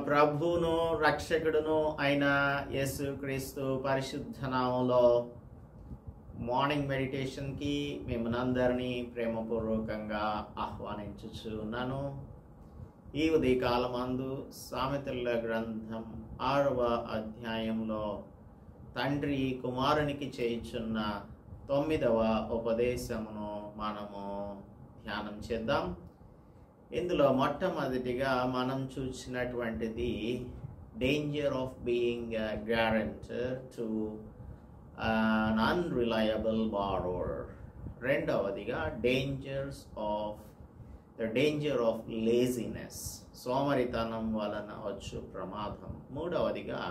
ప్రభువును రక్షకుడును అయిన యేసుక్రీస్తు పరిశుద్ధ నామములో మార్నింగ్ మెడిటేషన్కి మిమ్మల్నందరినీ ప్రేమపూర్వకంగా ఆహ్వానించుచున్నాను. ఈ ఉదయకాలమందు సామెతల గ్రంథం 6వ అధ్యాయంలో తండ్రి కుమారునికి చేయుచున్న 9వ ఉపదేశమును మనము ధ్యానం చేద్దాం. ఇందులో మొట్టమొదటిగా మనం చూసినటువంటిది danger of being guarantor to an unreliable borrower. రెండవదిగా the danger of laziness, సోమరితనం వలన వచ్చు ప్రమాదం. మూడవదిగా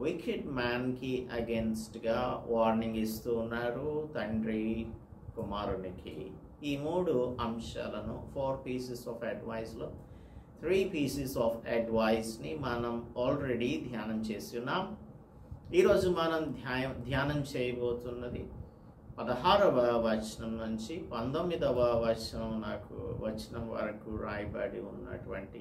wicked man కి అగెన్స్ట్ గా వార్నింగ్ ఇస్తూ ఉన్నారు తండ్రి కుమారునికి. ఈ మూడు అంశాలను 4 pieces of advice లో 3 pieces of advice ని మనం ఆల్రెడీ ధ్యానం చేసి ఉన్నాం. ఈరోజు మనం ధ్యానం చేయబోతున్నది 16వ వచనం నుంచి 19వ వచనం వరకు రాయబడి ఉన్నటువంటి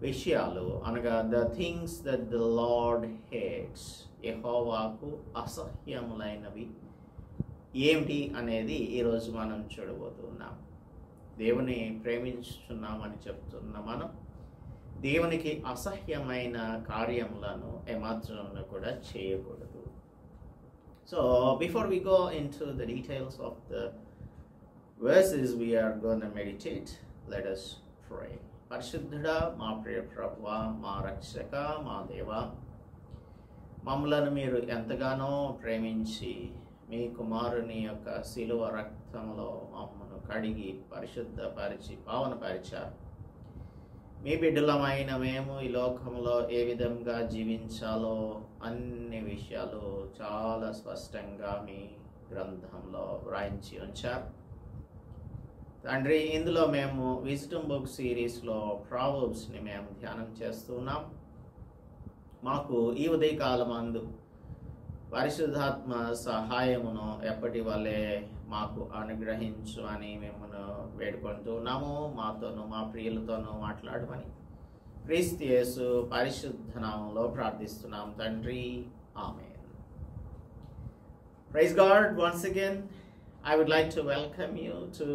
విషయాలు, అనగా the things that the Lord hates, యెహోవాకు అసహ్యములైనవి ఏమిటి అనేది ఈరోజు మనం చూడబోతున్నాం. దేవుని ప్రేమించుతున్నామని చెప్తున్న మనం దేవునికి అసహ్యమైన కార్యములను ఏమాత్రం కూడా చేయకూడదు. So before we go into the details of the verses we are going to meditate, let us pray. పరిశుద్ధుడా, మా ప్రియ ప్రభువా, మా రక్షక, మా దేవా, మమ్మలను మీరు ఎంతగానో ప్రేమించి మీ కుమారుని యొక్క శిలువ రక్తంలో మమ్మను కడిగి పరిశుద్ధపరిచి పావనపరిచారు. మీ బిడ్డలమైన మేము ఈ లోకంలో ఏ విధంగా జీవించాలో అన్ని విషయాలు చాలా స్పష్టంగా మీ గ్రంథంలో వ్రాయించి ఉంచారు తండ్రి. ఇందులో మేము విజ్డమ్ బుక్ సిరీస్లో ప్రావర్బ్స్ని మేము ధ్యానం చేస్తున్నాం. మాకు ఈ ఉదయకాలమందు పరిశుద్ధాత్మ సహాయమును ఎప్పటి వల్లే మాకు అనుగ్రహించు అని మిమ్మల్ని వేడుకుంటున్నాము. మాతోనూ మా ప్రియులతోనూ మాట్లాడమని క్రీస్తు యేసు పరిశుద్ధ నామములో ప్రార్థిస్తున్నాం తండ్రి, ఆమేన్. Praise God. Once again, I would like to welcome you to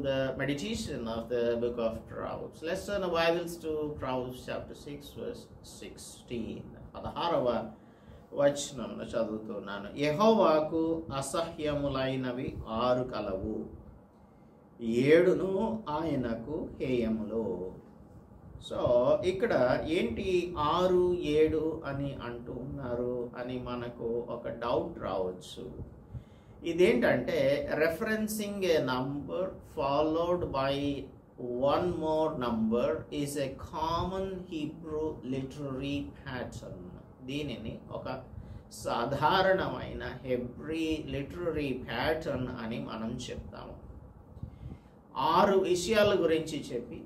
the meditation of the book of Proverbs. Let's turn our Bibles to Proverbs chapter 6 verse 16. 16వ వచనంలో చదువుతున్నాను. యెహోవాకు అసహ్యములైనవి 6 కలవు, 7 ఆయనకు హేయములు. సో ఇక్కడ ఏంటి 6, 7 అని అంటూ ఉన్నారు అని మనకు ఒక డౌట్ రావచ్చు. ఇదేంటంటే referencing A number followed by one more number is a common Hebrew literary pattern. దీనిని ఒక సాధారణమైన హెబ్రీ లిటరరీ ప్యాటర్న్ అని మనం చెప్తాము. 6 విషయాల గురించి చెప్పి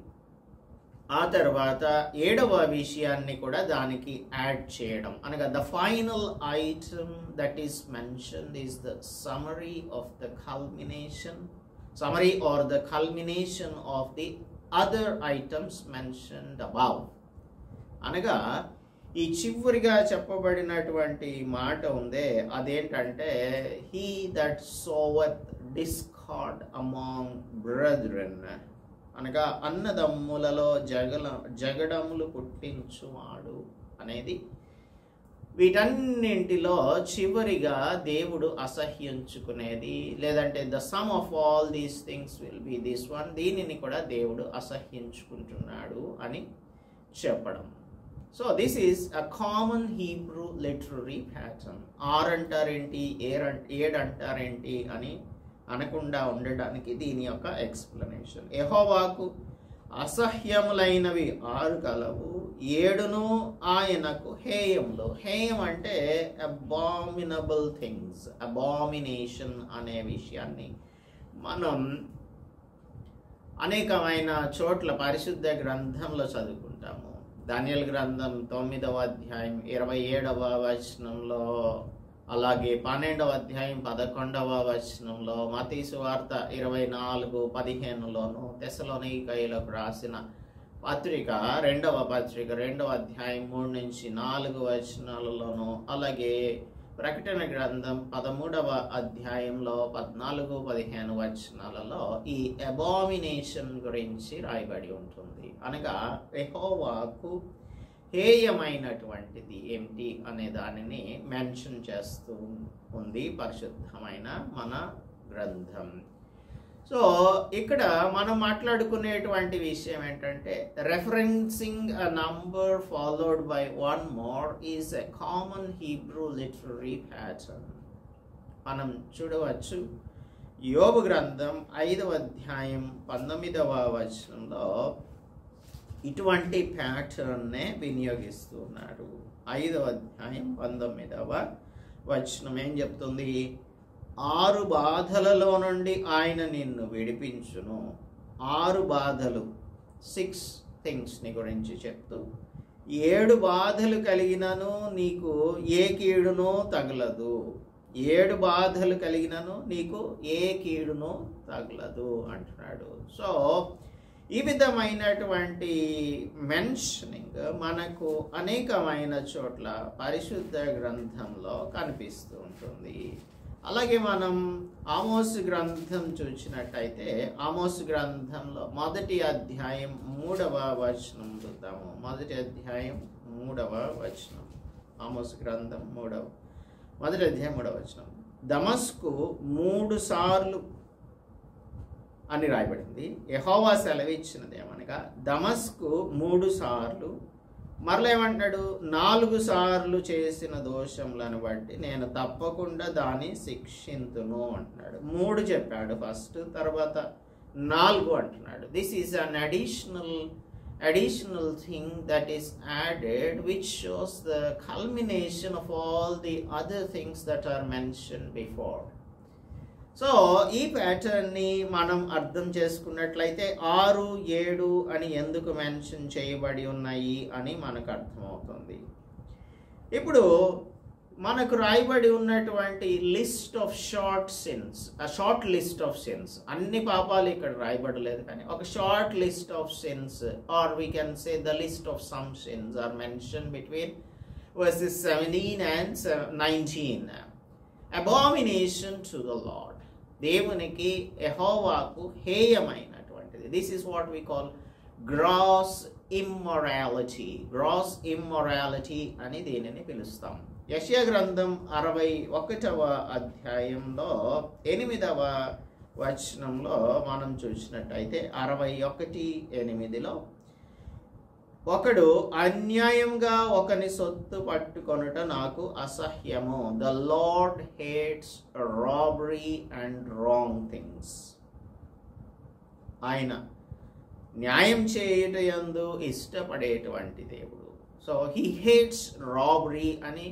ఆ తర్వాత 7వ విషయాన్ని కూడా దానికి యాడ్ చేయడం, అనగా the final item that is mentioned is the summary or the culmination of the other items mentioned above. అనగా ఈ చివరిగా చెప్పబడినటువంటి మాట ఉందే, అదేంటంటే he that soweth discord among brethren, అనగా అన్నదమ్ములలో జగడములు పుట్టించువాడు అనేది. వీటన్నింటిలో చివరిగా దేవుడు అసహ్యించుకునేది, లేదంటే the sum of all these things will be this one, దీనిని కూడా దేవుడు అసహ్యించుకుంటున్నాడు అని చెప్పడం. So this is a common Hebrew literary pattern. 6 అంటారేంటి, 7 అంటారేంటి అని అనకుండా ఉండడానికి దీని యొక్క ఎక్స్ప్లెనేషన్. యెహోవాకు అసహ్యములైనవి 6 కలవు, 7 ఆయనకు హేయములు. హేయం అంటే అబామినబుల్ థింగ్స్, అబామినేషన్ అనే విషయాన్ని మనం అనేకమైన చోట్ల పరిశుద్ధ గ్రంథంలో చదువుకుంటాము. దానియేలు గ్రంథం 9వ అధ్యాయం 27వ వచనంలో, అలాగే 12వ అధ్యాయం 11వ వచనంలో, మత్తయి సువార్త 24:15లోను, తెస్సలోనికయులకు రాసిన పత్రిక రెండవ అధ్యాయం 3 నుంచి 4 వచనాలలోనూ, అలాగే ప్రకటన గ్రంథం 13వ అధ్యాయంలో 14-15 వచనాలలో ఈ అబామినేషన్ గురించి రాయబడి ఉంటుంది. అనగా యెహోవాకు హేయమైనటువంటిది ఏమిటి అనే దానిని మెన్షన్ చేస్తూ ఉంది పరిశుద్ధమైన మన గ్రంథం. సో ఇక్కడ మనం మాట్లాడుకునేటువంటి విషయం ఏంటంటే, referencing a number followed by one more is a common Hebrew literary pattern. మనం చూడవచ్చు యోబు గ్రంథం 5వ అధ్యాయం 19వ వచనంలో ఇటువంటి ప్యాటర్న్నే వినియోగిస్తున్నాడు. 5వ అధ్యాయం 19వ వచనం ఏం చెప్తుంది? 6 బాధలలో నుండి ఆయన నిన్ను విడిపించును. 6 బాధలు, 6 థింగ్స్ని గురించి చెప్తూ, 7 బాధలు కలిగినను నీకు ఏ కీడునో తగలదు. 7 బాధలు కలిగినను నీకు ఏ కీడునో తగలదు అంటున్నాడు. సో ఈ విధమైనటువంటి మెన్షనింగ్ మనకు అనేకమైన చోట్ల పరిశుద్ధ గ్రంథంలో కనిపిస్తూ ఉంటుంది. అలాగే మనం ఆమోస్ గ్రంథం చూసినట్టయితే, ఆమోస్ గ్రంథంలో 1వ అధ్యాయం 3వ వచనం చూద్దాము. 1వ అధ్యాయం 3వ వచనం. ఆమోస్ గ్రంథం 1వ అధ్యాయం 3వ వచనం. దమస్కు 3 సార్లు అని రాయబడింది. యెహోవా సెలవిచ్చినది ఏమనగా, దమస్కు 3 సార్లు, మరలా ఏమంటాడు, 4 సార్లు చేసిన దోషములను బట్టి నేను తప్పకుండా దాన్ని శిక్షింతును అంటున్నాడు. 3 చెప్పాడు ఫస్ట్, తర్వాత 4 అంటున్నాడు. This is an additional thing that is added, which shows the culmination of all the other things that are mentioned before. So ఈ ప్యాటర్న్ని మనం అర్థం చేసుకున్నట్లయితే 6, 7 అని ఎందుకు మెన్షన్ చేయబడి ఉన్నాయి అని మనకు అర్థమవుతుంది. ఇప్పుడు మనకు రాయబడి ఉన్నటువంటి list of short list of sins, అన్ని పాపాలు ఇక్కడ రాయబడలేదు, కానీ ఒక short list of sins, or we can say the list of some sins are mention between verses 17 and 19. Abomination to the Lord, దేవునికి యెహోవాకు హేయమైనటువంటిది. This is what we call gross immorality అని దీనిని పిలుస్తాం. యెషయా గ్రంథం 61వ అధ్యాయంలో 8వ వచనంలో మనం చూసినట్టయితే 61:8లో, ఒకడు అన్యాయంగా ఒకని సొత్తు పట్టుకొనుట నాకు అసహ్యము. The Lord hates robbery and wrong things. ఆయన న్యాయం చేయుట యందు ఇష్టపడేటువంటి దేవుడు. సో హీ హేట్స్ రాబరీ అని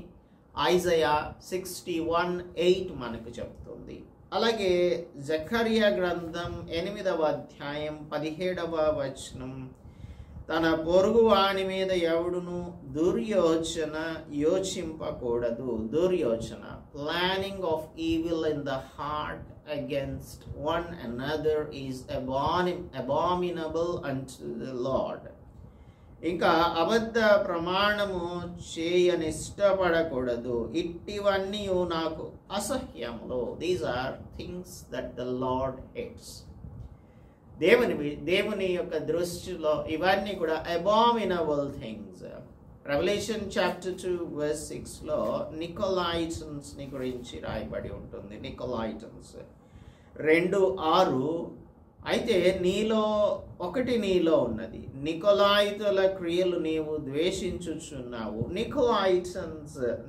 ఐజయా 61:8 మనకు చెప్తుంది. అలాగే జకర్యా గ్రంథం 8వ అధ్యాయం 17వ వచనం, తన పొరుగు వాని మీద ఎవడును యోచింపకూడదు. దుర్యోచన, planning of evil in the heart against one another is abominable unto the Lord. ఇంకా అబద్ధ ప్రమాణము చేయనిష్టపడకూడదు. ఇట్టివన్నీ నాకు అసహ్యములు. These are things that the Lord hates. దేవుని యొక్క దృష్టిలో ఇవన్నీ కూడా abominable things. Revelation chapter 2 verse 6లో నికోలాయిటన్స్ ని గురించి రాయబడి ఉంటుంది. నికోలాయిటన్స్ 2:6, అయితే నీలో ఉన్నది, నికోలాయితుల క్రియలు నీవు ద్వేషించుచున్నావు.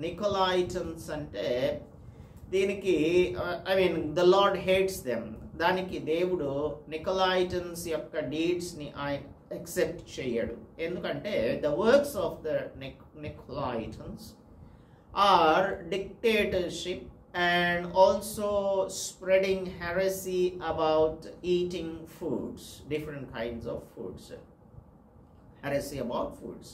నికోలాయిటన్స్ అంటే దీనికి ద లార్డ్ హేట్స్ దెమ్. దానికి దేవుడు నికోలాయిటన్స్ యొక్క డీడ్స్ని ఆయన accept చేయడు. ఎందుకంటే the works of the Nicolaitans are dictatorship and also spreading heresy about eating foods, different kinds of foods, heresy about foods.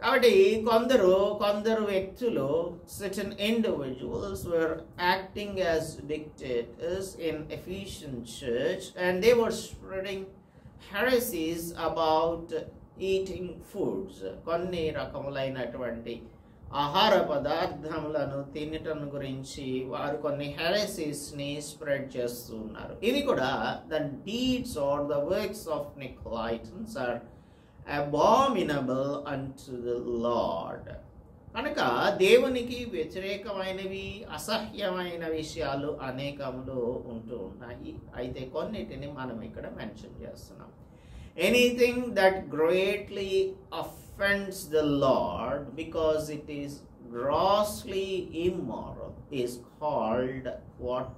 కాబట్టి కొందరు వ్యక్తులు, certain individuals were acting as dictators in Ephesian church, and they were spreading heresies about eating foods, కొన్ని రకములైనటువంటి ఆహార పదార్థములను తినటం గురించి వారు కొన్ని హెరసీస్ని స్ప్రెడ్ చేస్తూ ఉన్నారు. ఇవి కూడా the deeds or the works of Nicolaitans are abominable unto the Lord. కనుక దేవునికి వ్యతిరేకమైనవి, అసహ్యమైన విషయాలు అనేకములు ఉంటూ ఉన్నాయి. అయితే కొన్నిటిని మనం ఇక్కడ మెన్షన్ చేస్తున్నాం. Anything that greatly offends the Lord because it is grossly immoral is what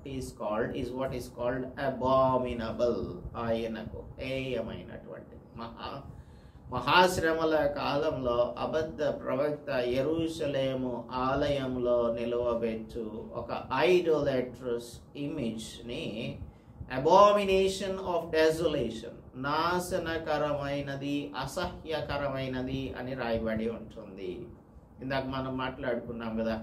is called abominable. ఆయనకు హేయమైనటువంటి మహాశ్రమల కాలంలో అబద్ధ ప్రవక్త యెరూషలేము ఆలయంలో నిలువబెట్టు ఒక ఐడోలాట్రస్ ఇమేజ్ని అబామినేషన్ ఆఫ్ డెజోలేషన్, నాశనకరమైనది, అసహ్యకరమైనది అని రాయబడి ఉంటుంది. ఇందాక మనం మాట్లాడుకున్నాం కదా,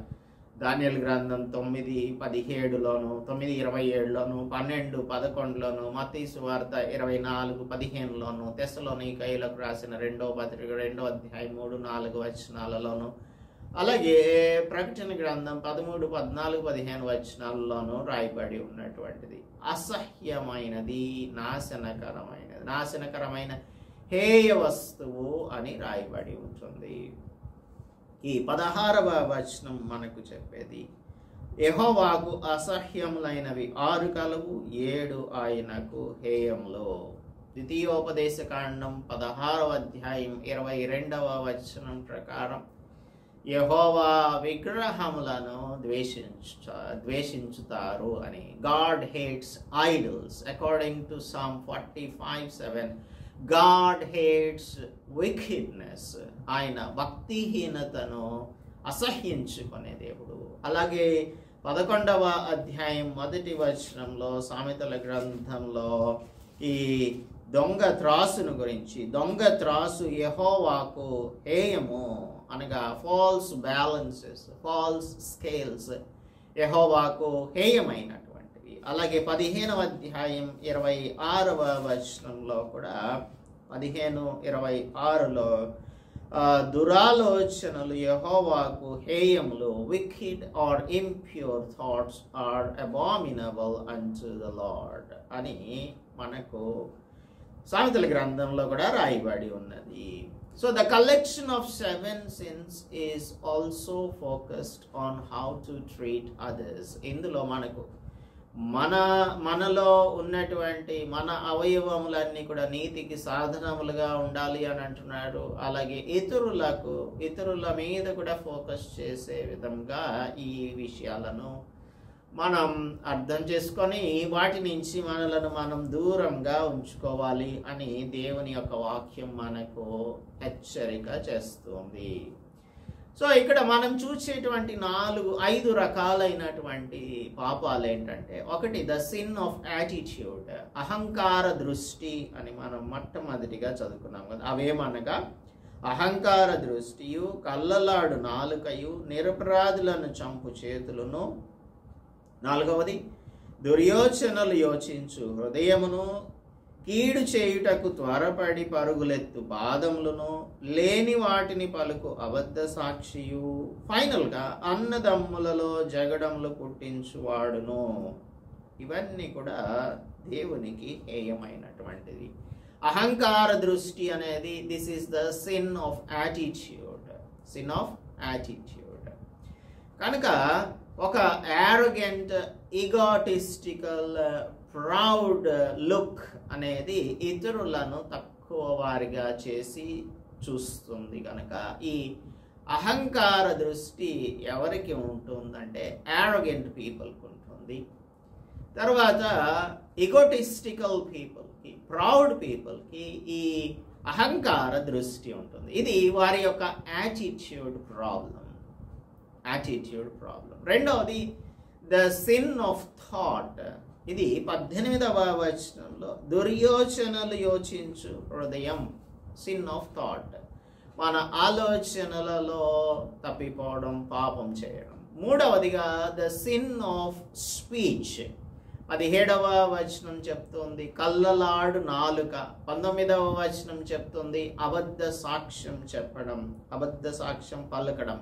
దానియేలు గ్రంథం 9:17లోను, 9:27లోను, 12:11లోను, మత్తయి సువార్త 24:15లోను, తెస్సలోనికయులకు రాసిన 2వ పత్రిక 2వ అధ్యాయం 3-4 వచనాలలోను, అలాగే ప్రకటన గ్రంథం 13, 14, 15 వచనాల్లోనూ రాయబడి ఉన్నటువంటిది అసహ్యమైనది, నాశనకరమైన హేయ వస్తువు అని రాయబడి ఉంటుంది. ఈ 16వ వచనం మనకు చెప్పేది యెహోవాకు అసహ్యములైనవి 6 కలవు, 7 ఆయనకు హేయములు. ద్వితీయోపదేశ కాండం 16వ అధ్యాయం 22వ వచనం ప్రకారం యెహోవా విగ్రహములను ద్వేషించుతారు అని. God hates idols according to Psalm 45:7. God hates wickedness. ఆయన భక్తిహీనతను అసహ్యించుకునే దేవుడు. అలాగే 11వ అధ్యాయం 1వ వచనంలో సామెతల గ్రంథంలో ఈ దొంగ త్రాసును గురించి, దొంగ త్రాసు యెహోవాకు హేయము అనగా ఫాల్స్ బ్యాలెన్సెస్, ఫాల్స్ స్కేల్స్ యెహోవాకు హేయమైనటువంటివి. అలాగే 15వ అధ్యాయం 26వ వచనంలో కూడా 15:26లో దురాలోచనలు యెహోవాకు హేయములు, wicked or impure thoughts are abominable unto the Lord అని మనకు సామెతల గ్రంథంలో కూడా రాయబడి ఉన్నది. So the collection of 7 sins is also focused on how to treat others. ఇందులో మనకు మనలో ఉన్నటువంటి మన అవయవములన్నీ కూడా నీతికి సాధనములుగా ఉండాలి అని అంటున్నాడు. అలాగే ఇతరుల మీద కూడా ఫోకస్ చేసే విధంగా ఈ విషయాలను మనం అర్థం చేసుకొని వాటి నుంచి మనలను మనం దూరంగా ఉంచుకోవాలి అని దేవుని యొక్క వాక్యం మనకు హెచ్చరిక చేస్తుంది. సో ఇక్కడ మనం చూసేటువంటి 5 రకాలైనటువంటి పాపాలు ఏంటంటే, ఒకటి ద సిన్ ఆఫ్ యాటిట్యూడ్, అహంకార దృష్టి అని మనం మొట్టమొదటిగా చదువుకున్నాం కదా. అవేమనగా అహంకార దృష్టియు, కళ్ళలాడు నాలుకయు, నిరపరాధులను చంపు చేతులను, 4వది దుర్యోచనలు యోచించు హృదయమును, కీడు చేయుటకు త్వరపడి పరుగులెత్తు పాదములను, లేని వాటిని పలుకు అబద్ధ సాక్షియు, ఫైనల్గా అన్నదమ్ములలో జగడములు పుట్టించువాడును. ఇవన్నీ కూడా దేవునికి హేయమైనటువంటిది. అహంకార దృష్టి అనేది this is the sin of attitude, sin of attitude. కనుక ఒక యారోగెంట్, ఈగోటిస్టికల్, ప్రౌడ్ లుక్ అనేది ఇతరులను తక్కువ వారిగా చేసి చూస్తుంది. కనుక ఈ అహంకార దృష్టి ఎవరికి ఉంటుందంటే యారోగెంట్ పీపుల్కి ఉంటుంది. తర్వాత ఈగోటిస్టికల్ పీపుల్కి, ప్రౌడ్ పీపుల్కి ఈ అహంకార దృష్టి ఉంటుంది. ఇది వారి యొక్క యాటిట్యూడ్ ప్రాబ్లం. రెండవది ద సిన్ ఆఫ్ థాట్. ఇది 18వ వచనంలో దుర్యోచనలు యోచించు హృదయం, సిన్ ఆఫ్ థాట్, మన ఆలోచనలలో తప్పిపోవడం, పాపం చేయడం. మూడవదిగా ద సిన్ ఆఫ్ స్పీచ్, 17వ వచనం చెప్తుంది కళ్ళలాడు నాలుక. 19వ వచనం చెప్తుంది అబద్ధ సాక్ష్యం చెప్పడం, అబద్ధ సాక్ష్యం పలకడం.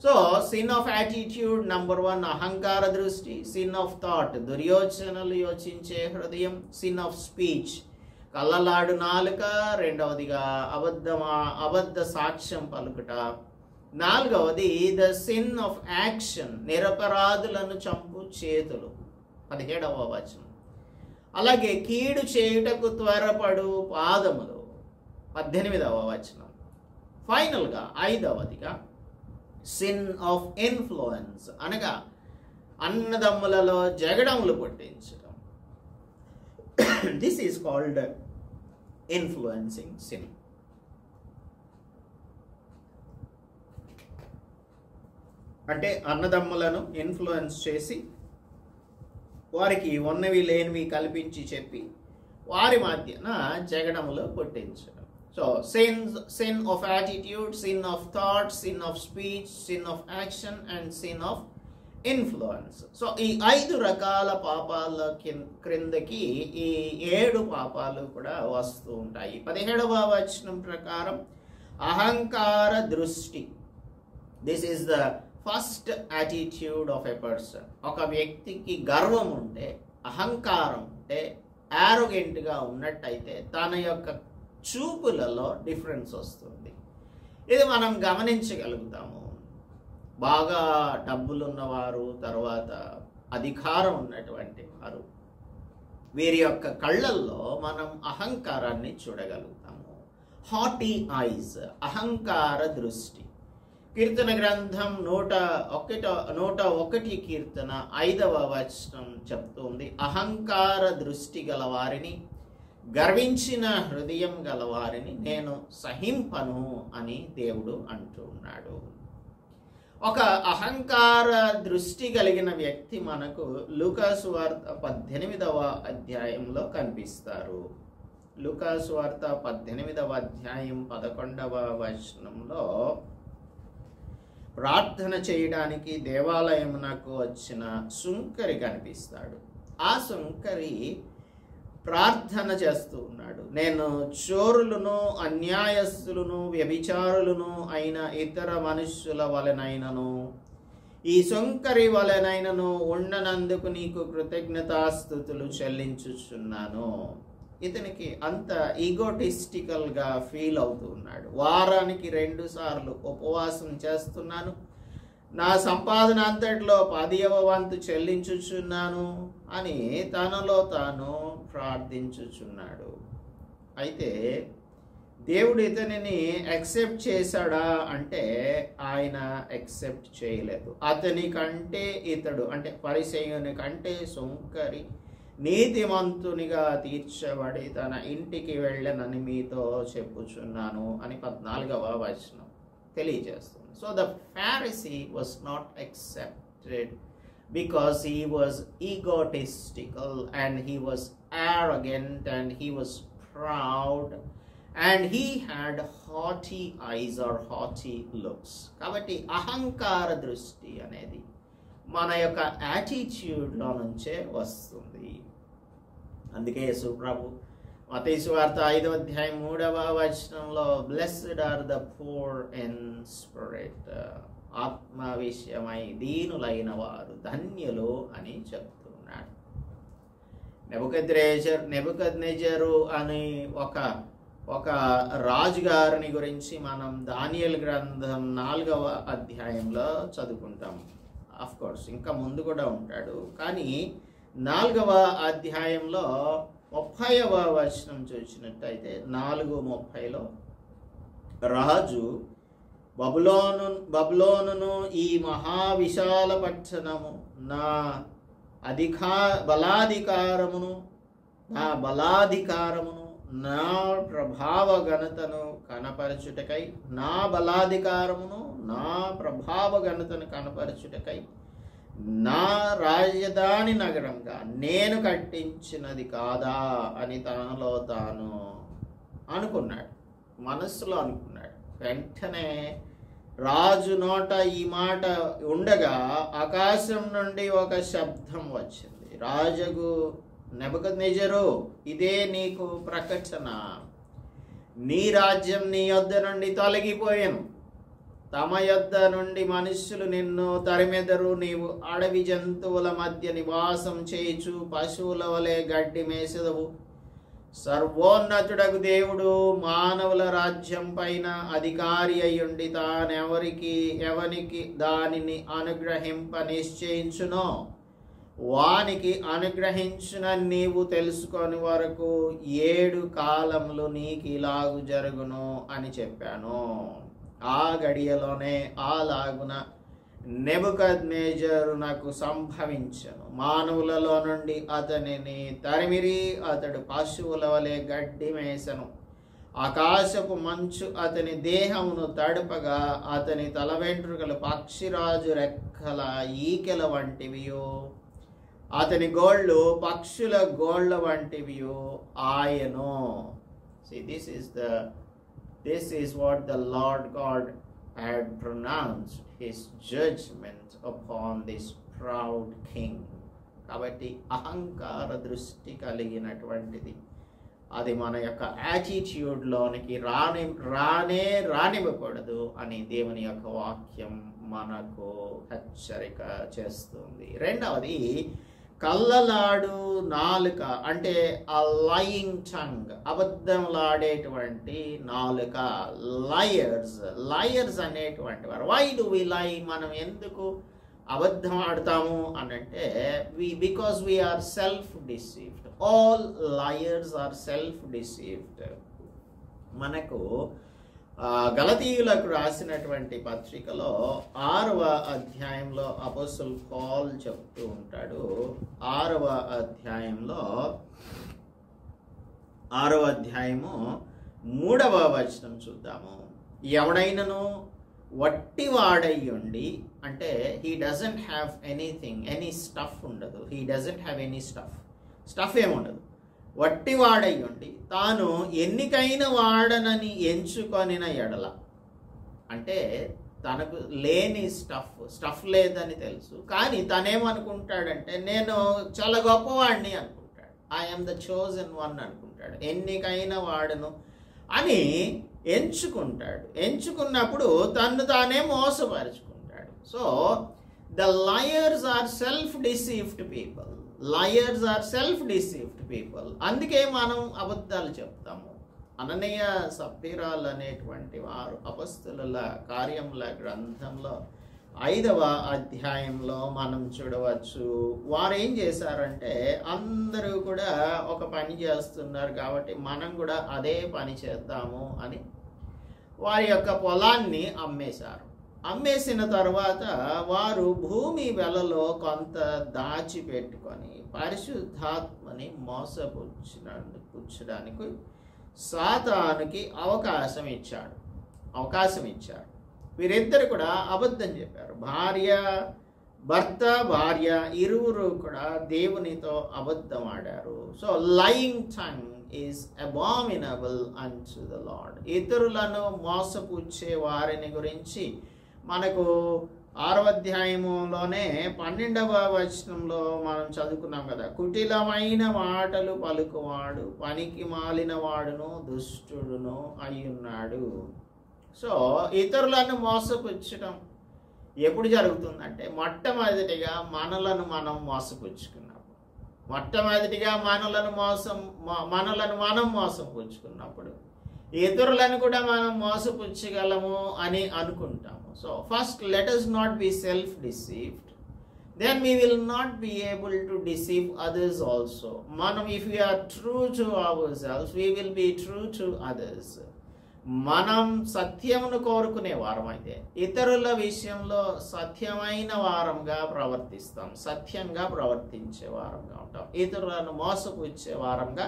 So sin of attitude number 1 అహంకార దృష్టి, సిన్ ఆఫ్ థాట్ దుర్యోచనలు యోచించే హృదయం, సిన్ ఆఫ్ స్పీచ్ కళ్ళలాడు నాలుక, రెండవదిగా అబద్ధ సాక్ష్యం పలుకుట, నాలుగవది ద సిన్ ఆఫ్ యాక్షన్ నిరపరాధులను చంపు చేతులు 17వ వచనం. అలాగే కీడు చేయుటకు త్వరపడు పాదములు 18వ వచనం. ఫైనల్గా 5వదిగా సిన్ ఆఫ్ ఇన్ఫ్లుయెన్స్ అనగా అన్నదమ్ములలో జగడములు పుట్టించడం. This is called influencing sin. అంటే అన్నదమ్ములను ఇన్ఫ్లుయెన్స్ చేసి వారికి ఉన్నవి లేనివి కల్పించి చెప్పి వారి మధ్యన జగడములు పుట్టించడం. So sin of attitude, sin of thought, sin of speech, sin of action and sin of influence. So ఈ 5 రకాల పాపాల క్రిందకి ఈ 7 పాపాలు కూడా వస్తూ ఉంటాయి. 17వ వచనం ప్రకారం అహంకార దృష్టి. This is the first attitude of a person. ఒక వ్యక్తికి గర్వం ఉంటే, అహంకారం ఉంటే, యారోగెంట్గా ఉన్నట్టయితే తన యొక్క చూపులలో డిఫరెన్స్ వస్తుంది. ఇది మనం గమనించగలుగుతాము. బాగా డబ్బులున్నవారు, తర్వాత అధికారం ఉన్నటువంటి వారు, వీరి యొక్క కళ్ళల్లో మనం అహంకారాన్ని చూడగలుగుతాము. హాటీ ఐస్, అహంకార దృష్టి. కీర్తన గ్రంథం 101 కీర్తన 5వ వచనం చెప్తుంది అహంకార దృష్టి గలవారిని, గర్వించిన హృదయం గలవారిని నేను సహింపను అని దేవుడు అంటున్నాడు. ఒక అహంకార దృష్టి కలిగిన వ్యక్తి మనకు లూకా సువార్త 18వ అధ్యాయంలో కనిపిస్తారు. లూకా సువార్త 18వ అధ్యాయం 11వ వచనంలో ప్రార్థన చేయడానికి దేవాలయమునకు వచ్చిన సుంకరి కనిపిస్తాడు. ఆ సుంకరి ప్రార్థన చేస్తూ ఉన్నాడు. నేను చోరులను, అన్యాయస్తులను, వ్యభిచారులను అయిన ఇతర మనుష్యుల వలెనైనను ఈ సుంకరి వలెనైనను ఉండనందుకు నీకు కృతజ్ఞతాస్తుతులు చెల్లించుచున్నాను. ఇతనికి అంత ఈగోటిస్టికల్గా ఫీల్ అవుతూ ఉన్నాడు. వారానికి 2 సార్లు ఉపవాసం చేస్తున్నాను, నా సంపాదన అంతటిలో 10వ వంతు చెల్లించుచున్నాను అని తనలో తాను ప్రార్థించుచున్నాడు. అయితే దేవుడు ఇతనిని యాక్సెప్ట్ చేశాడా అంటే ఆయన యాక్సెప్ట్ చేయలేదు. అతని కంటే ఇతడు అంటే పరిసయ్యుని కంటే సుంకరి నీతిమంతునిగా తీర్చబడి తన ఇంటికి వెళ్ళనని మీతో చెప్పుచున్నాను అని 14వ వచనం తెలియజేస్తుంది. So the Pharisee was not accepted because he was egotistical and he was arrogant and he was proud and he had haughty eyes or haughty looks. కాబట్టి అహంకార దృష్టి అనేది మన యొక్క యాటిట్యూడ్లో నుంచే వస్తుంది. అందుకే యేసు ప్రభు మత్తయి సువార్త 5వ అధ్యాయం 3వ వచనంలో blessed are the poor in spirit, ఆత్మ విషయమై దీనులైన వారు ధన్యులు అని చెప్తున్నాడు. నెబుకద్నెజరు అని ఒక రాజుగారిని గురించి మనం దానియేలు గ్రంథం 4వ అధ్యాయంలో చదువుకుంటాం. ఆఫ్ కోర్స్ ఇంకా ముందు కూడా ఉంటాడు, కానీ 4వ అధ్యాయంలో 30వ వచనం చూసినట్టయితే 4:30లో రాజు బబులోనును ఈ మహావిశాల పట్టణము నా బలాధికారమును నా ప్రభావ ఘనతను కనపరచుటకై నా రాజధాని నగరంగా నేను కట్టించినది కాదా అని తనలో తాను అనుకున్నాడు, మనస్సులో అనుకున్నాడు. వెంటనే రాజు నోట ఈ మాట ఉండగా ఆకాశం నుండి ఒక శబ్దం వచ్చింది. రాజగు నెబుకద్నెజరు, ఇదే నీకు ప్రకటన. నీ రాజ్యం నీ యొద్ద నుండి తొలగిపోయాను, తమ యొద్ద నుండి మనుష్యులు నిన్ను తరిమెదరు. నీవు అడవి జంతువుల మధ్య నివాసం చేయుచు పశువుల వలె గడ్డి మేసెదవు. సర్వోన్నతుడగు దేవుడు మానవుల రాజ్యం పైన అధికారి అయ్యుండి ఎవనికి దానిని అనుగ్రహింప నిశ్చయించునో వానికి అనుగ్రహించిన నీవు తెలుసుకొని వరకు 7 కాలములు నీకు ఇలాగు జరుగును అని చెప్పాను. ఆ గడియలోనే అలాగున నెబుకద్నెజరునకు సంభవించెను. మానవులలో నుండి అతనిని తరిమిరి, అతడు పశువుల వలె గడ్డి మేసెను. ఆకాశపు మంచు అతని దేహమును తడుపగా అతని తల వెంట్రుకలు పక్షిరాజు రెక్కల ఈకెల వంటివియో, అతని గోళ్ళు పక్షుల గోళ్ళ వంటివియో ఆయను. See, this is what the Lord God had pronounced his judgment upon this proud king. కాబట్టి అహంకార దృష్టి కలిగినటువంటిది అది మన యొక్క యాటిట్యూడ్లోనికి రానివ్వకూడదు అని దేవుని యొక్క వాక్యం మనకు హెచ్చరిక చేస్తుంది. రెండవది కళ్ళలాడు నాలుక, అంటే ఆ లయింగ్ టంగ్, అబద్ధంలాడేటువంటి నాలుక. లయర్స్ అనేటువంటి వారు. వై డు వి లై? మనం ఎందుకు అబద్ధం ఆడతాము అనంటే because we are self deceived. All liars are self deceived. మనకు గలతీయులకు రాసినటువంటి పత్రికలో 6వ అధ్యాయంలో అపోస్తలుడు పౌలు చెప్తూ ఉంటాడు. 6వ అధ్యాయంలో 6వ అధ్యాయము 3వ వచనం చూద్దాము. ఎవడైనను వట్టివాడయ్యుండి, అంటే he doesn't have anything, any stuff ఉండదు. He doesn't have any stuff ఏముండదు. వట్టివాడయ్యుండి తాను ఎన్నికైన వాడనని ఎంచుకొనిన ఎడల, అంటే తనకు లేని స్టఫ్ లేదని తెలుసు, కానీ తనేమనుకుంటాడంటే నేను చాలా గొప్పవాడిని అనుకుంటాడు. ఐఎమ్ ద చోజన్ వన్ అనుకుంటాడు. ఎన్నికైన వాడను అని ఎంచుకుంటాడు. ఎంచుకున్నప్పుడు తను తానే మోసపరుచుకుంటాడు. So the liars are self deceived people. Liars are self deceived people. అందుకే మనం అబద్ధాలు చెప్తాము. అననీయ సప్పీరాలు అనేటువంటి వారు అపొస్తలుల కార్యముల గ్రంథంలో 5వ అధ్యాయంలో మనం చూడవచ్చు. వారు ఏం చేశారంటే, అందరూ కూడా ఒక పని చేస్తున్నారు కాబట్టి మనం కూడా అదే పని చేద్దాము అని వారి యొక్క పొలాన్ని అమ్మేశారు. అమ్మేసిన తర్వాత వారు భూమి వెలలో కొంత దాచిపెట్టుకొని పరిశుద్ధాత్మని మోసపుచ్చడానికి సాతానుకి అవకాశం ఇచ్చారు. వీరిద్దరు కూడా అబద్ధం చెప్పారు. భార్య ఇరువురు కూడా దేవునితో అబద్ధం ఆడారు. So lying tongue is abominable unto the Lord. ఇతరులను మోసపుచ్చే వారిని గురించి మనకు 6వ అధ్యాయములోనే 12వ వచనంలో మనం చదువుకున్నాం కదా. కుటిలమైన మాటలు పలుకువాడు పనికి మాలిన వాడును దుష్టుడును అయ్యున్నాడు. సో ఇతరులను మోసపుచ్చడం ఎప్పుడు జరుగుతుందంటే, మొట్టమొదటిగా మనలను మనం మోసపుచ్చుకున్నప్పుడు, మనలను మనం మోసపుచ్చుకున్నప్పుడు ఇతరులను కూడా మనం మోసపుచ్చగలము అని అనుకుంటాము. So first let us not be self-deceived, then we will not be able to deceive others also. If we are true to ourselves, we will be true to others. మనం సత్యమును కోరుకునే వారం అయితే ఇతరుల విషయంలో సత్యమైన వారంగా ప్రవర్తిస్తాం, సత్యంగా ప్రవర్తించే వారంగా ఉంటాం. ఇతరులను మోసపుచ్చే వారంగా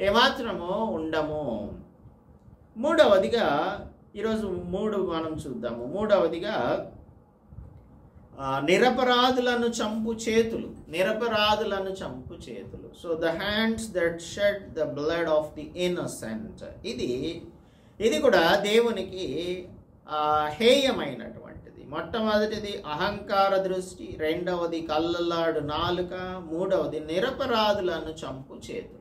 ఏమాత్రము ఉండము. మూడవదిగా ఈరోజు మనం చూద్దాము. మూడవదిగా నిరపరాధులను చంపు చేతులు. So the hands that shed the blood of the innocent. ఇది కూడా దేవునికి హేయమైనటువంటిది. అనేటువంటిది. మొట్టమొదటిది అహంకార దృష్టి, రెండవది కళ్ళలాడు నాలుక, మూడవది నిరపరాధులను చంపు చేతులు.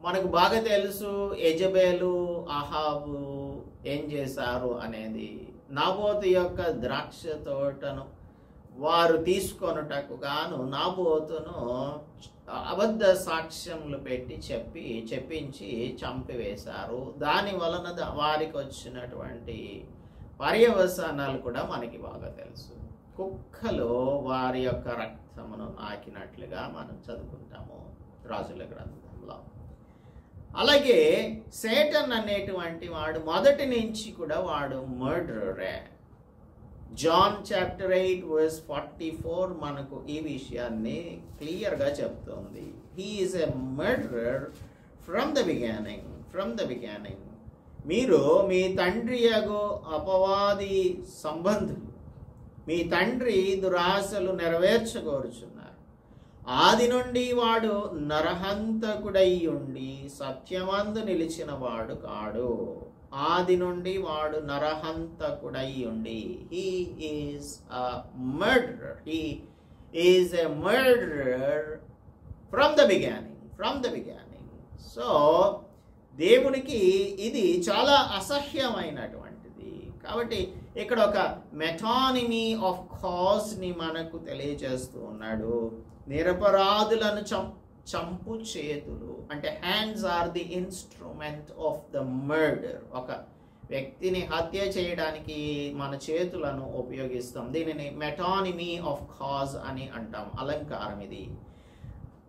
మనకు బాగా తెలుసు యెజబెలు అహాబు ఏం చేశారు అనేది. నాబోతు యొక్క ద్రాక్ష తోటను వారు తీసుకొనుటకు గాను నాబోతును అబద్ధ సాక్ష్యములు పెట్టి చెప్పించి చంపివేశారు. దాని వలన వారికి వచ్చినటువంటి పర్యవసానాలు కూడా మనకి బాగా తెలుసు. కుక్కలు వారి యొక్క రక్తమును నాకినట్లుగా మనం చదువుకుంటాము రాజుల గ్రంథంలో. అలాగే సేటన్ అనేటువంటి వాడు మొదటి నుంచి కూడా వాడు మర్డరరే. జాన్ చాప్టర్ 8 వర్స్ 44 మనకు ఈ విషయాన్ని క్లియర్గా చెప్తుంది. He is a murderer from the beginning. మీరు మీ తండ్రి యగు అపవాది సంబంధులు, మీ తండ్రి దురాశలు నెరవేర్చగోరుచున్నారు. ఆది నుండి వాడు నరహంతకుడై ఉండి సత్యమందు నిలిచిన వాడు కాడు. ఆది నుండి వాడు నరహంతకుడై ఉండి, he is a murderer. He is a murderer from the beginning. So దేవునికి ఇది చాలా అసహ్యమైనటువంటిది. కాబట్టి ఇక్కడ ఒక మెటానిమీ ఆఫ్ కాజ్ ని మనకు తెలియజేస్తూ ఉన్నాడు. నిరపరాధులను చంపు చేతులు అంటే hands are the instrument of the murder. ఒక వ్యక్తిని హత్య చేయడానికి మన చేతులను ఉపయోగిస్తాం. దీనిని మెటానిమీ ఆఫ్ కాజ్ అని అంటాం. అలంకారం ఇది.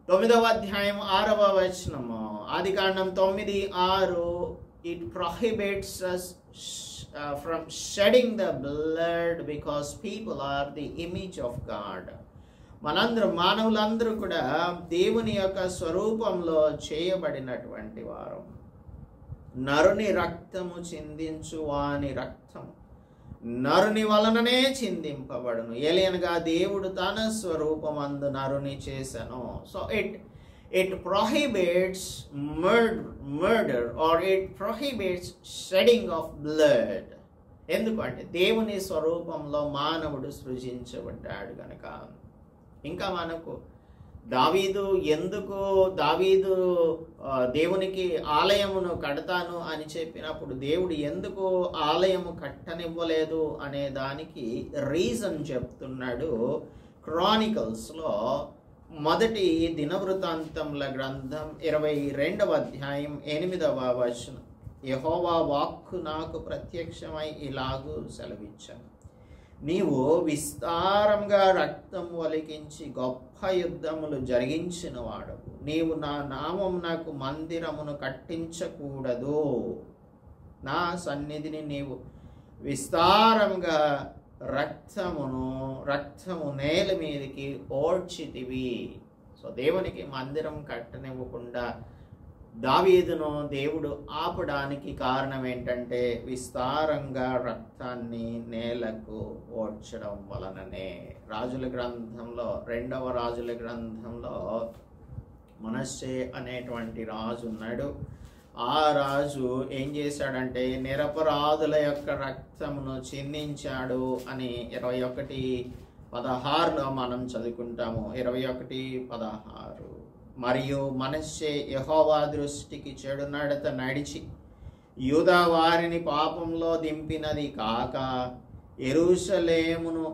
9వ అధ్యాయం 6వ వచనము, ఆదికాండం 9:6, it prohibits us from shedding the blood because people are the image of God. మానవులందరూ కూడా దేవుని యొక్క స్వరూపంలో చేయబడినటువంటి వారు. నరుని రక్తము చిందించు వాని రక్తము నరుని వలననే చిందింపబడును. ఏలియనగా దేవుడు తన స్వరూపమందు నరుని చేసెను. So it prohibits murder or it prohibits shedding of blood. ఎందుకంటే దేవుని స్వరూపంలో మానవుడు సృజించబడ్డాడు గనక. ఇంకా మనకు దావీదు దేవునికి ఆలయమును కడతాను అని చెప్పినప్పుడు దేవుడు ఎందుకు ఆలయము కట్టనివ్వలేదు అనే దానికి రీజన్ చెప్తున్నాడు. క్రానికల్స్లో మొదటి దినవృత్తాంతముల గ్రంథం 22వ అధ్యాయం 8వ వచనం, యెహోవా వాక్కు నాకు ప్రత్యక్షమై ఇలాగూ సెలవిచ్చాను, నీవు విస్తారంగా రక్తం ఒలికించి గొప్ప యుద్ధములు జరిగించిన వాడవు. నీవు నా నామం నాకు మందిరమును కట్టించకూడదు. నా సన్నిధిని నీవు విస్తారంగా రక్తము నేల మీదకి ఓడ్చితివి. సో దేవునికి మందిరం కట్టనివ్వకుండా దావీదును దేవుడు ఆపడానికి కారణం ఏంటంటే విస్తారంగా రక్తాన్ని నేలకు ఓడ్చడం వలననే. రాజుల గ్రంథంలో 2వ రాజుల గ్రంథంలో మనష్షే అనేటువంటి రాజు ఉన్నాడు. ఆ రాజు ఏం చేశాడంటే నిరపరాధుల యొక్క రక్తమును చిందించాడు అని 21:16 మనం చదువుకుంటాము. 21:16, మరియు మనష్షే యెహోవా దృష్టికి చెడు నడత నడిచి యూదా వారిని పాపంలో దింపినది కాక యెరూషలేమును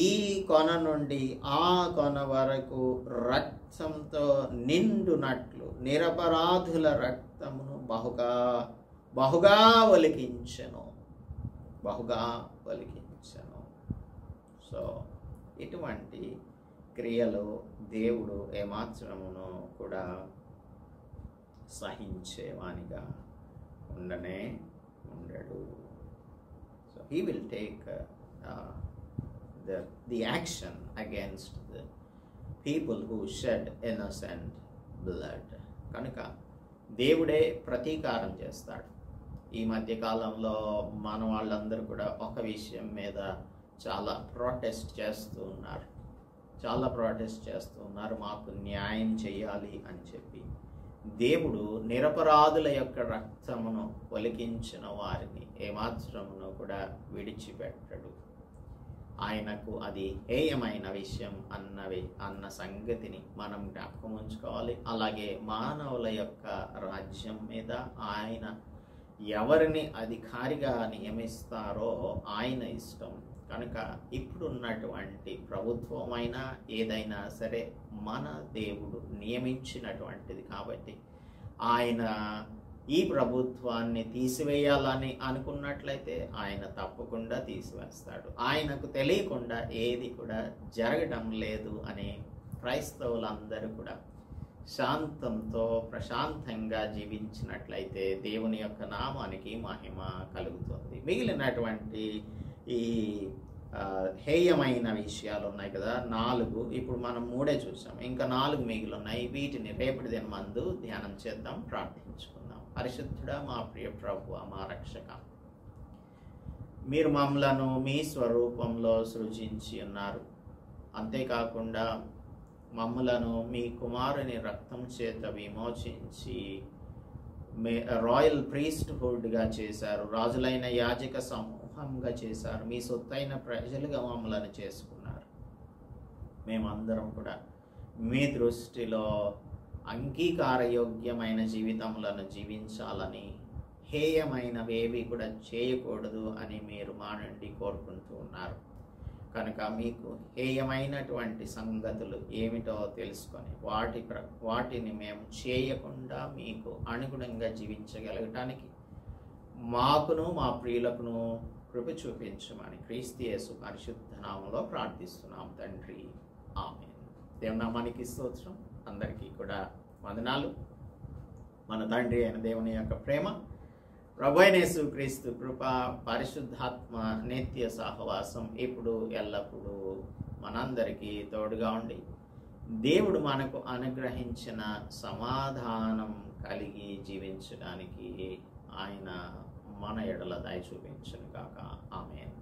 ఈ కొన నుండి ఆ కొన వరకు రక్తంతో నిండునట్లు నిరపరాధుల రక్తమును బహుగా ఒలికించెను. సో ఇటువంటి క్రియలు దేవుడు ఏమాత్రమును కూడా సహించేవానిగా ఉండడు. So he will take the action against the people who shed innocent blood. కనుక దేవుడే ప్రతీకారం చేస్తాడు. ఈ మధ్య కాలంలో మన వాళ్ళందరూ కూడా ఒక విషయం మీద చాలా ప్రొటెస్ట్ చేస్తూ ఉన్నారు. మాకు న్యాయం చేయాలి అని చెప్పి. దేవుడు నిరపరాధుల యొక్క రక్తమును ఒలికించిన వారిని ఏమాత్రమును కూడా విడిచిపెట్టడు. ఆయనకు అది హేయమైన విషయం అన్న సంగతిని మనం జ్ఞాపకం ఉంచుకోవాలి. అలాగే మానవుల యొక్క రాజ్యం మీద ఆయన ఎవరిని అధికారిగా నియమిస్తారో ఆయన ఇష్టం. కనుక ఇప్పుడున్నటువంటి ప్రభుత్వమైనా ఏదైనా సరే మన దేవుడు నియమించినటువంటిది కాబట్టి ఆయన ఈ ప్రభుత్వాన్ని తీసివేయాలని అనుకున్నట్లయితే ఆయన తప్పకుండా తీసివేస్తాడు. ఆయనకు తెలియకుండా ఏది కూడా జరగడం లేదు అని క్రైస్తవులందరూ కూడా శాంతంతో ప్రశాంతంగా జీవించినట్లయితే దేవుని యొక్క నామానికి మహిమ కలుగుతుంది. మిగిలినటువంటి ఈ హేయమైన విషయాలు ఉన్నాయి కదా 4, ఇప్పుడు మనం 3 చూసాం, ఇంకా 4 మిగిలి ఉన్నాయి. వీటిని రేపటి దినమందు ధ్యానం చేద్దాం, ప్రార్థించుకుందాం. పరిశుద్ధుడా, మా ప్రియ ప్రభువా, మా రక్షక, మీరు మమ్మలను మీ స్వరూపంలో సృజించి ఉన్నారు. అంతేకాకుండా మమ్మలను మీ కుమారుని రక్తం చేత విమోచించి రాయల్ ప్రీస్ట్హుడ్గా చేశారు, రాజులైన యాజక సమూహంగా చేశారు, మీ సొత్తైన ప్రజలుగా మమ్మల్ని చేసుకున్నారు. మేమందరం కూడా మీ దృష్టిలో అంగీకారయోగ్యమైన జీవితములను జీవించాలని, హేయమైనవేవి కూడా చేయకూడదు అని మీరు మా నుండి కోరుకుంటూ ఉన్నారు. కనుక మీకు హేయమైనటువంటి సంగతులు ఏమిటో తెలుసుకొని వాటిని మేము చేయకుండా మీకు అనుగుణంగా జీవించగలగటానికి మాకును మా ప్రియులకును కృప చూపించమని క్రీస్తు యేసు పరిశుద్ధ నామములో ప్రార్థిస్తున్నాం తండ్రి, ఆమేన్. దేవుని నామానికి స్తోత్రం. అందరికీ కూడా వందనాలు. మన తండ్రి అయిన దేవుని యొక్క ప్రేమ, ప్రభు అయిన యేసు క్రీస్తు కృప, పరిశుద్ధాత్మ నిత్య సహవాసం ఇప్పుడు ఎల్లప్పుడూ మనందరికీ తోడుగా ఉండి దేవుడు మనకు అనుగ్రహించిన సమాధానం కలిగి జీవించడానికి ఆయన మన ఎడల దయ చూపించును గాక. ఆమేన్.